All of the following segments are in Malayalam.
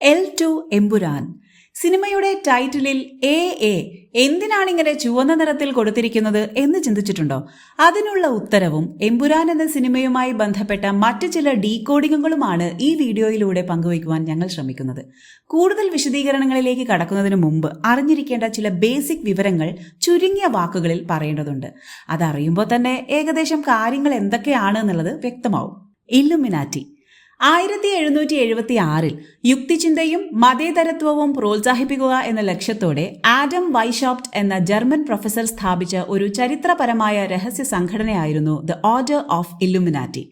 L2 എമ്പുരാൻ. സിനിമയുടെ ടൈറ്റിലിൽ എ എന്തിനാണിങ്ങനെ ചുവന്ന നിറത്തിൽ കൊടുത്തിരിക്കുന്നത് എന്ന് ചിന്തിച്ചിട്ടുണ്ടോ? അതിനുള്ള ഉത്തരവും എമ്പുരാൻ എന്ന സിനിമയുമായി ബന്ധപ്പെട്ട മറ്റു ചില ഡീകോഡിങ്ങുകളുമാണ് ഈ വീഡിയോയിലൂടെ പങ്കുവയ്ക്കുവാൻ ഞങ്ങൾ ശ്രമിക്കുന്നത്. കൂടുതൽ വിശദീകരണങ്ങളിലേക്ക് കടക്കുന്നതിന് മുമ്പ് അറിഞ്ഞിരിക്കേണ്ട ചില ബേസിക് വിവരങ്ങൾ ചുരുങ്ങിയ വാക്കുകളിൽ പറയേണ്ടതുണ്ട്. അതറിയുമ്പോൾ തന്നെ ഏകദേശം കാര്യങ്ങൾ എന്തൊക്കെയാണ് എന്നുള്ളത് വ്യക്തമാവും. ഇല്ലുമിനാറ്റി 1776 യുക്തിചിന്തയും മതേതരത്വവും പ്രോത്സാഹിപ്പിക്കുക എന്ന ലക്ഷ്യത്തോടെ ആഡം വൈഷോപ്റ്റ് എന്ന ജർമ്മൻ പ്രൊഫസർ സ്ഥാപിച്ച ഒരു ചരിത്രപരമായ രഹസ്യ സംഘടനയായിരുന്നു ദ ഓർഡർ ഓഫ് ഇല്ലുമിനാറ്റി.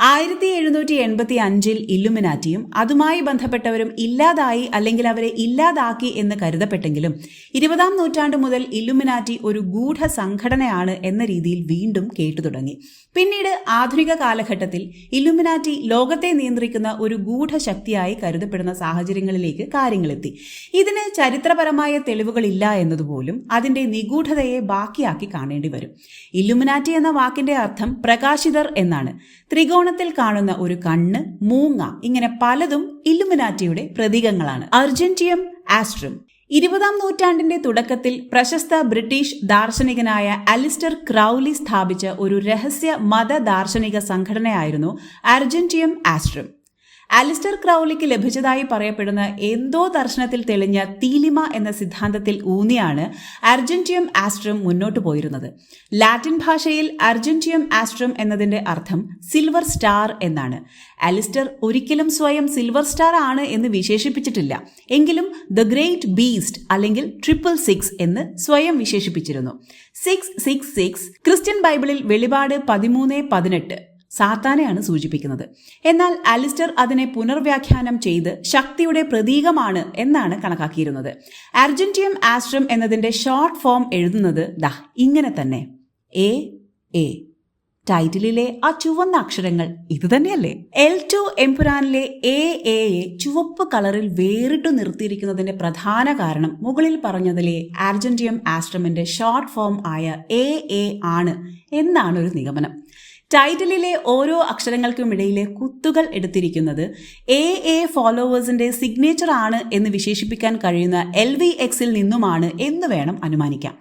1785 ഇല്ലുമിനാറ്റിയും അതുമായി ബന്ധപ്പെട്ടവരും ഇല്ലാതായി അല്ലെങ്കിൽ അവരെ ഇല്ലാതാക്കി എന്ന് കരുതപ്പെട്ടെങ്കിലും 20-ാം നൂറ്റാണ്ട് മുതൽ ഇല്ലുമിനാറ്റി ഒരു ഗൂഢ സംഘടനയാണ് എന്ന രീതിയിൽ വീണ്ടും കേട്ടുതുടങ്ങി. പിന്നീട് ആധുനിക കാലഘട്ടത്തിൽ ഇല്ലുമിനാറ്റി ലോകത്തെ നിയന്ത്രിക്കുന്ന ഒരു ഗൂഢശക്തിയായി കരുതപ്പെടുന്ന സാഹചര്യങ്ങളിലേക്ക് കാര്യങ്ങളെത്തി. ഇതിന് ചരിത്രപരമായ തെളിവുകളില്ല എന്നതുപോലും അതിന്റെ നിഗൂഢതയെ ബാക്കിയാക്കി കാണേണ്ടി വരും. ഇല്ലുമിനാറ്റി എന്ന വാക്കിന്റെ അർത്ഥം പ്രകാശിതർ എന്നാണ്. ത്രികോണത്തിൽ കാണുന്ന ഒരു കണ്ണ്, മൂങ്ങ, ഇങ്ങനെ പലതും ഇല്ലുമിനാറ്റിയുടെ പ്രതീകങ്ങളാണ്. അർജന്റിയം ആസ്ട്രം 20-ാം നൂറ്റാണ്ടിന്റെ തുടക്കത്തിൽ പ്രശസ്ത ബ്രിട്ടീഷ് ദാർശനികനായ അലിസ്റ്റർ ക്രൗലി സ്ഥാപിച്ച ഒരു രഹസ്യ മത ദാർശനിക സംഘടനയായിരുന്നു അർജന്റിയം ആസ്ട്രം. അലിസ്റ്റർ ക്രൗലിക്ക് ലഭിച്ചതായി പറയപ്പെടുന്ന എന്തോ ദർശനത്തിൽ തെളിഞ്ഞ തീലിമ എന്ന സിദ്ധാന്തത്തിൽ ഊന്നിയാണ് അർജന്റിയം ആസ്ട്രം മുന്നോട്ടു പോയിരുന്നത്. ലാറ്റിൻ ഭാഷയിൽ അർജന്റിയം ആസ്ട്രം എന്നതിന്റെ അർത്ഥം സിൽവർ സ്റ്റാർ എന്നാണ്. അലിസ്റ്റർ ഒരിക്കലും സ്വയം സിൽവർ സ്റ്റാർ ആണ് എന്ന് വിശേഷിപ്പിച്ചിട്ടില്ല. എങ്കിലും ദ ഗ്രേറ്റ് ബീസ്റ്റ് അല്ലെങ്കിൽ 666 എന്ന് സ്വയം വിശേഷിപ്പിച്ചിരുന്നു. 666 ക്രിസ്ത്യൻ ബൈബിളിൽ വെളിപാട് 13:18 സാത്താനെയാണ് സൂചിപ്പിക്കുന്നത്. എന്നാൽ അലിസ്റ്റർ അതിനെ പുനർവ്യാഖ്യാനം ചെയ്ത് ശക്തിയുടെ പ്രതീകമാണ് എന്നാണ് കണക്കാക്കിയിരുന്നത്. അർജന്റിയം ആസ്ട്രം എന്നതിന്റെ ഷോർട്ട് ഫോം എഴുതുന്നത് ഇങ്ങനെ തന്നെ, എ. ടൈറ്റിലിലെ ആ ചുവന്ന അക്ഷരങ്ങൾ ഇത് തന്നെയല്ലേ? L2 എമ്പുരാനിലെ എ ചുവപ്പ് കളറിൽ വേറിട്ടു നിർത്തിയിരിക്കുന്നതിന്റെ പ്രധാന കാരണം മുകളിൽ പറഞ്ഞതിലെ അർജന്റിയം ആസ്ട്രമിന്റെ ഷോർട്ട് ഫോം ആയ എ ആണ് എന്നാണ് ഒരു നിഗമനം. ടൈറ്റിലിലെ ഓരോ അക്ഷരങ്ങൾക്കുമിടയിലെ കുത്തുകൾ എടുത്തിരിക്കുന്നത് എ ഫോളോവേഴ്സിന്റെ സിഗ്നേച്ചർ ആണ് എന്ന് വിശേഷിപ്പിക്കാൻ കഴിയുന്ന LVXൽ നിന്നുമാണ് എന്ന് വേണം അനുമാനിക്കാം.